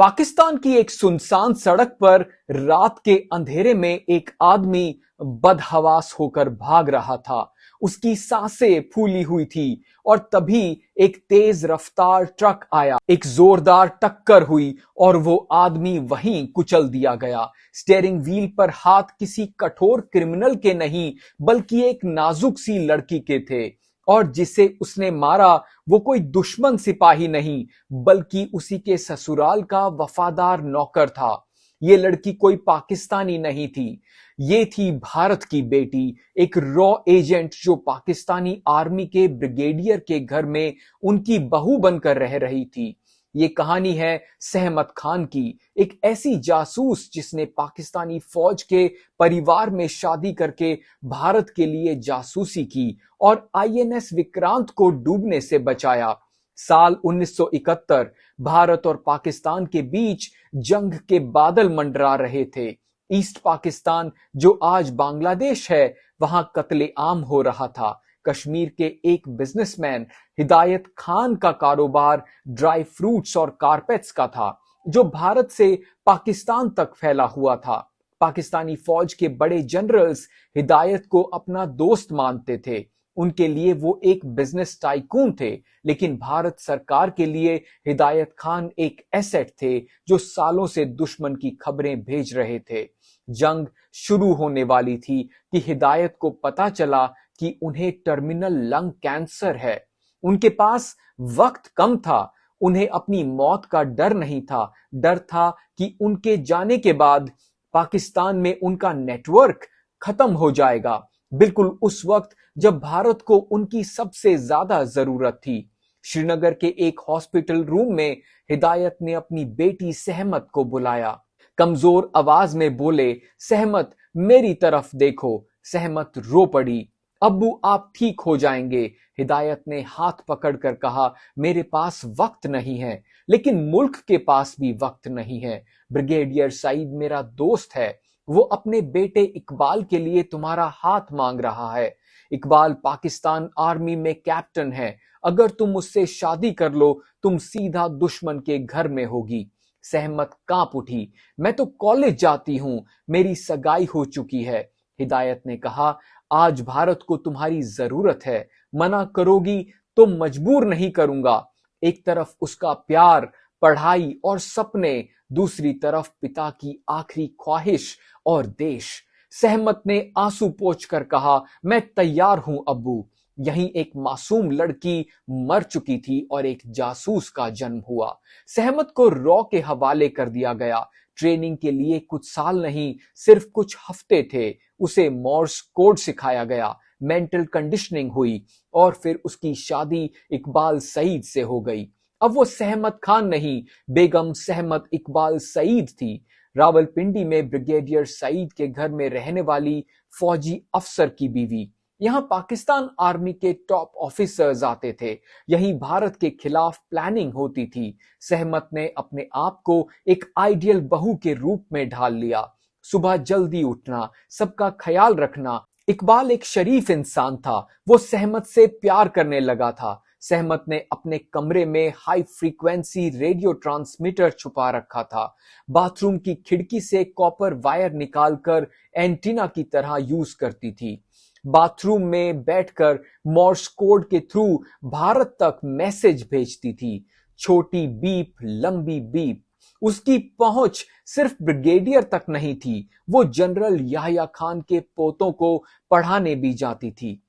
पाकिस्तान की एक सुनसान सड़क पर रात के अंधेरे में एक आदमी बदहवास होकर भाग रहा था। उसकी सांसें फूली हुई थी और तभी एक तेज रफ्तार ट्रक आया। एक जोरदार टक्कर हुई और वो आदमी वहीं कुचल दिया गया। स्टीयरिंग व्हील पर हाथ किसी कठोर क्रिमिनल के नहीं बल्कि एक नाजुक सी लड़की के थे, और जिसे उसने मारा वो कोई दुश्मन सिपाही नहीं बल्कि उसी के ससुराल का वफादार नौकर था। ये लड़की कोई पाकिस्तानी नहीं थी, ये थी भारत की बेटी, एक रॉ एजेंट जो पाकिस्तानी आर्मी के ब्रिगेडियर के घर में उनकी बहू बनकर रह रही थी। ये कहानी है सहमत खान की, एक ऐसी जासूस जिसने पाकिस्तानी फौज के परिवार में शादी करके भारत के लिए जासूसी की और आईएनएस विक्रांत को डूबने से बचाया। साल 1971 भारत और पाकिस्तान के बीच जंग के बादल मंडरा रहे थे। ईस्ट पाकिस्तान, जो आज बांग्लादेश है, वहां कत्लेआम हो रहा था। कश्मीर के एक बिजनेसमैन हिदायत खान का कारोबार ड्राई फ्रूट्स और कारपेट्स का था, जो भारत से पाकिस्तान तक फैला हुआ था। पाकिस्तानी फौज के बड़े जनरल्स हिदायत को अपना दोस्त मानते थे। उनके लिए वो एक बिजनेस टाइकून थे, लेकिन भारत सरकार के लिए हिदायत खान एक एसेट थे जो सालों से दुश्मन की खबरें भेज रहे थे। जंग शुरू होने वाली थी कि हिदायत को पता चला कि उन्हें टर्मिनल लंग कैंसर है। उनके पास वक्त कम था। उन्हें अपनी मौत का डर नहीं था, डर था कि उनके जाने के बाद पाकिस्तान में उनका नेटवर्क खत्म हो जाएगा, बिल्कुल उस वक्त जब भारत को उनकी सबसे ज्यादा जरूरत थी। श्रीनगर के एक हॉस्पिटल रूम में हिदायत ने अपनी बेटी सहमत को बुलाया। कमजोर आवाज में बोले, सहमत मेरी तरफ देखो। सहमत रो पड़ी। अब्बू आप ठीक हो जाएंगे। हिदायत ने हाथ पकड़कर कहा, मेरे पास वक्त नहीं है, लेकिन मुल्क के पास भी वक्त नहीं है। ब्रिगेडियर सईद मेरा दोस्त है, वो अपने बेटे इकबाल के लिए तुम्हारा हाथ मांग रहा है। इकबाल पाकिस्तान आर्मी में कैप्टन है, अगर तुम उससे शादी कर लो तुम सीधा दुश्मन के घर में होगी। सहमत कांप उठी, मैं तो कॉलेज जाती हूं, मेरी सगाई हो चुकी है। हिदायत ने कहा, आज भारत को तुम्हारी जरूरत है, मना करोगी तो मजबूर नहीं करूंगा। एक तरफ उसका प्यार, पढ़ाई और सपने, दूसरी तरफ पिता की आखिरी ख्वाहिश और देश। सहमत ने आंसू पोंछकर कहा, मैं तैयार हूं अब्बू। यहीं एक मासूम लड़की मर चुकी थी और एक जासूस का जन्म हुआ। सहमत को रॉ के हवाले कर दिया गया। ट्रेनिंग के लिए कुछ साल नहीं, सिर्फ कुछ हफ्ते थे। उसे मोर्स कोड सिखाया गया, मेंटल कंडीशनिंग हुई और फिर उसकी शादी इकबाल सईद से हो गई। अब वो सहमत खान नहीं, बेगम सहमत इकबाल सईद थी। रावलपिंडी में ब्रिगेडियर सईद के घर में रहने वाली फौजी अफसर की बीवी। यहाँ पाकिस्तान आर्मी के टॉप ऑफिसर्स आते थे। यहीं भारत के खिलाफ प्लानिंग होती थी। सहमत ने अपने आप को एक आइडियल बहू के रूप में ढाल लिया। सुबह जल्दी उठना, सबका ख्याल रखना। इकबाल एक शरीफ इंसान था, वो सहमत से प्यार करने लगा था। सहमत ने अपने कमरे में हाई फ्रीक्वेंसी रेडियो ट्रांसमीटर छुपा रखा था। बाथरूम की खिड़की से कॉपर वायर निकालकर एंटीना की तरह यूज करती थी। बाथरूम में बैठकर मोर्स कोड के थ्रू भारत तक मैसेज भेजती थी। छोटी बीप, लंबी बीप। उसकी पहुंच सिर्फ ब्रिगेडियर तक नहीं थी, वो जनरल याह्या खान के पोतों को पढ़ाने भी जाती थी।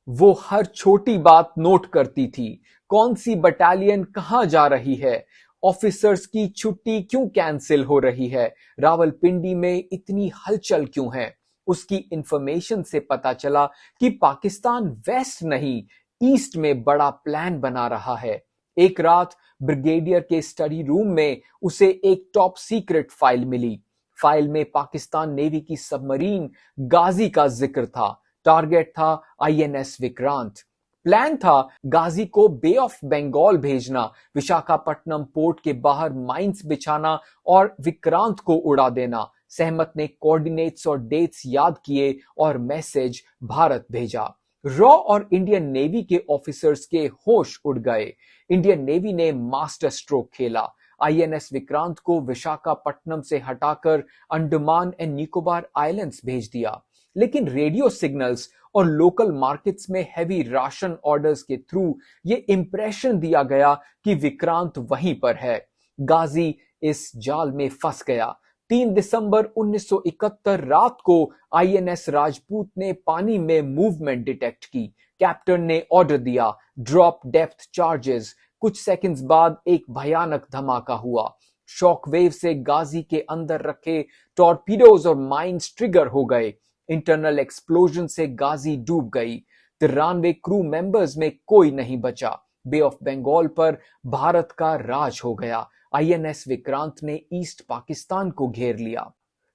वो हर छोटी बात नोट करती थी। कौन सी बटालियन कहां जा रही है, ऑफिसर्स की छुट्टी क्यों कैंसिल हो रही है, रावलपिंडी में इतनी हलचल क्यों है। उसकी इंफॉर्मेशन से पता चला कि पाकिस्तान वेस्ट नहीं, ईस्ट में बड़ा प्लान बना रहा है। एक रात ब्रिगेडियर के स्टडी रूम में उसे एक टॉप सीक्रेट फाइल मिली। फाइल में पाकिस्तान नेवी की सबमरीन गाजी का जिक्र था। टारगेट था आईएनएस विक्रांत। प्लान था गाजी को बे ऑफ बंगाल भेजना, विशाखापट्टनम पोर्ट के बाहर माइंस बिछाना और विक्रांत को उड़ा देना। सहमत ने कोऑर्डिनेट्स और डेट्स याद किए और मैसेज भारत भेजा। रॉ और इंडियन नेवी के ऑफिसर्स के होश उड़ गए। इंडियन नेवी ने मास्टर स्ट्रोक खेला। आईएनएस विक्रांत को विशाखापट्टनम से हटाकर अंडमान एंड निकोबार आइलैंड्स भेज दिया, लेकिन रेडियो सिग्नल्स और लोकल मार्केट्स में हैवी राशन ऑर्डर्स के थ्रू ये इंप्रेशन दिया गया कि विक्रांत वहीं पर है। गाजी इस जाल में फंस गया। 3 दिसंबर 1971 रात को आईएनएस राजपूत ने पानी में मूवमेंट डिटेक्ट की। कैप्टन ने ऑर्डर दिया, ड्रॉप डेप्थ चार्जेस। कुछ सेकंड्स बाद एक भयानक धमाका हुआ। शॉकवेव से गाजी के अंदर रखे टॉर्पीडोज और माइंस ट्रिगर हो गए। इंटरनल एक्सप्लोजन से गाजी डूब गई। 93 क्रू मेंबर्स में कोई नहीं बचा। बे ऑफ बंगाल पर भारत का राज हो गया। आईएनएस विक्रांत ने ईस्ट पाकिस्तान को घेर लिया,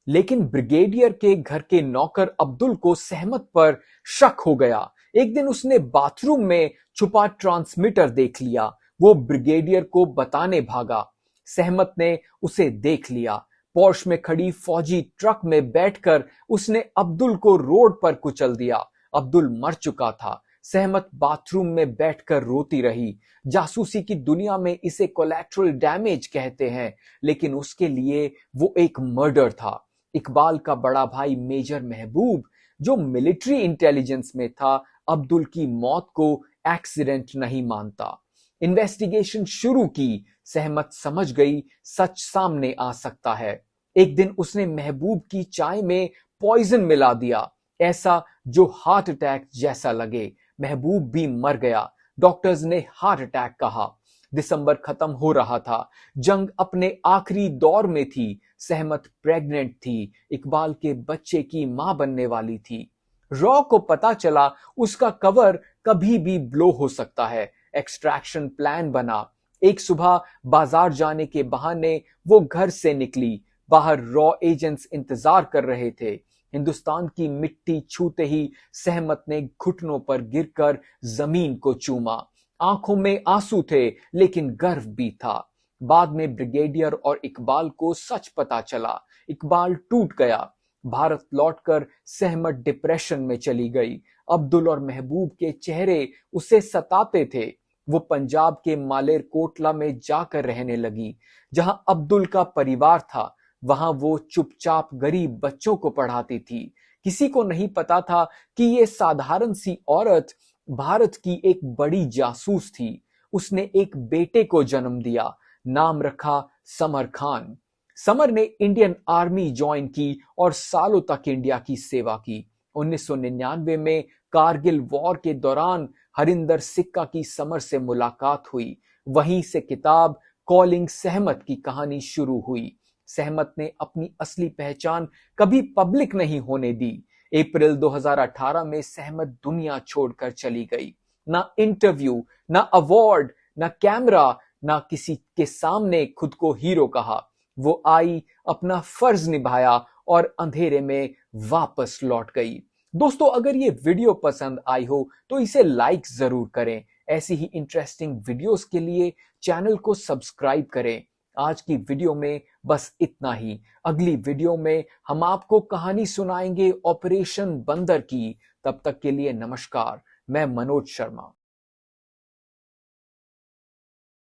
लेकिन ब्रिगेडियर के घर के नौकर अब्दुल को सहमत पर शक हो गया। एक दिन उसने बाथरूम में छुपा ट्रांसमीटर देख लिया। वो ब्रिगेडियर को बताने भागा। सहमत ने उसे देख लिया। पोर्श में खड़ी फौजी ट्रक में बैठकर उसने अब्दुल को रोड पर कुचल दिया। अब्दुल मर चुका था। सहमत बाथरूम में बैठकर रोती रही। जासूसी की दुनिया में इसे कोलैटरल डैमेज कहते हैं, लेकिन उसके लिए वो एक मर्डर था। इकबाल का बड़ा भाई मेजर महबूब, जो मिलिट्री इंटेलिजेंस में था, अब्दुल की मौत को एक्सीडेंट नहीं मानता। इन्वेस्टिगेशन शुरू की। सहमत समझ गई सच सामने आ सकता है। एक दिन उसने महबूब की चाय में पॉइजन मिला दिया, ऐसा जो हार्ट अटैक जैसा लगे। महबूब भी मर गया। डॉक्टर्स ने हार्ट अटैक कहा। दिसंबर खत्म हो रहा था। जंग अपने आखिरी दौर में थी। सहमत प्रेग्नेंट थी। इकबाल के बच्चे की मां बनने वाली थी। रॉ को पता चला उसका कवर कभी भी ब्लो हो सकता है। एक्सट्रैक्शन प्लान बना। एक सुबह बाजार जाने के बहाने वो घर से निकली। बाहर रॉ एजेंट्स इंतजार कर रहे थे। हिंदुस्तान की मिट्टी छूते ही सहमत ने घुटनों पर गिरकर जमीन को चूमा। आंखों में आंसू थे, लेकिन गर्व भी था। बाद में ब्रिगेडियर और इकबाल को सच पता चला। इकबाल टूट गया। भारत लौटकर सहमत डिप्रेशन में चली गई। अब्दुल और महबूब के चेहरे उसे सताते थे। वो पंजाब के मालेरकोटला में जाकर रहने लगी, जहां अब्दुल का परिवार था। वहां वो चुपचाप गरीब बच्चों को पढ़ाती थी। किसी को नहीं पता था कि ये साधारण सी औरत भारत की एक बड़ी जासूस थी। उसने एक बेटे को जन्म दिया। नाम रखा समर खान। समर ने इंडियन आर्मी ज्वाइन की और सालों तक इंडिया की सेवा की। 1999 में कारगिल वॉर के दौरान हरिंदर सिक्का की समर से मुलाकात हुई। वहीं से किताब कॉलिंग सहमत की कहानी शुरू हुई। सहमत ने अपनी असली पहचान कभी पब्लिक नहीं होने दी। अप्रैल 2018 में सहमत दुनिया छोड़कर चली गई। ना इंटरव्यू, ना अवार्ड, ना कैमरा, ना किसी के सामने खुद को हीरो कहा। वो आई, अपना फर्ज निभाया और अंधेरे में वापस लौट गई। दोस्तों, अगर ये वीडियो पसंद आई हो तो इसे लाइक जरूर करें। ऐसी ही इंटरेस्टिंग वीडियोस के लिए चैनल को सब्सक्राइब करें। आज की वीडियो में बस इतना ही। अगली वीडियो में हम आपको कहानी सुनाएंगे ऑपरेशन बंदर की। तब तक के लिए नमस्कार। मैं मनोज शर्मा।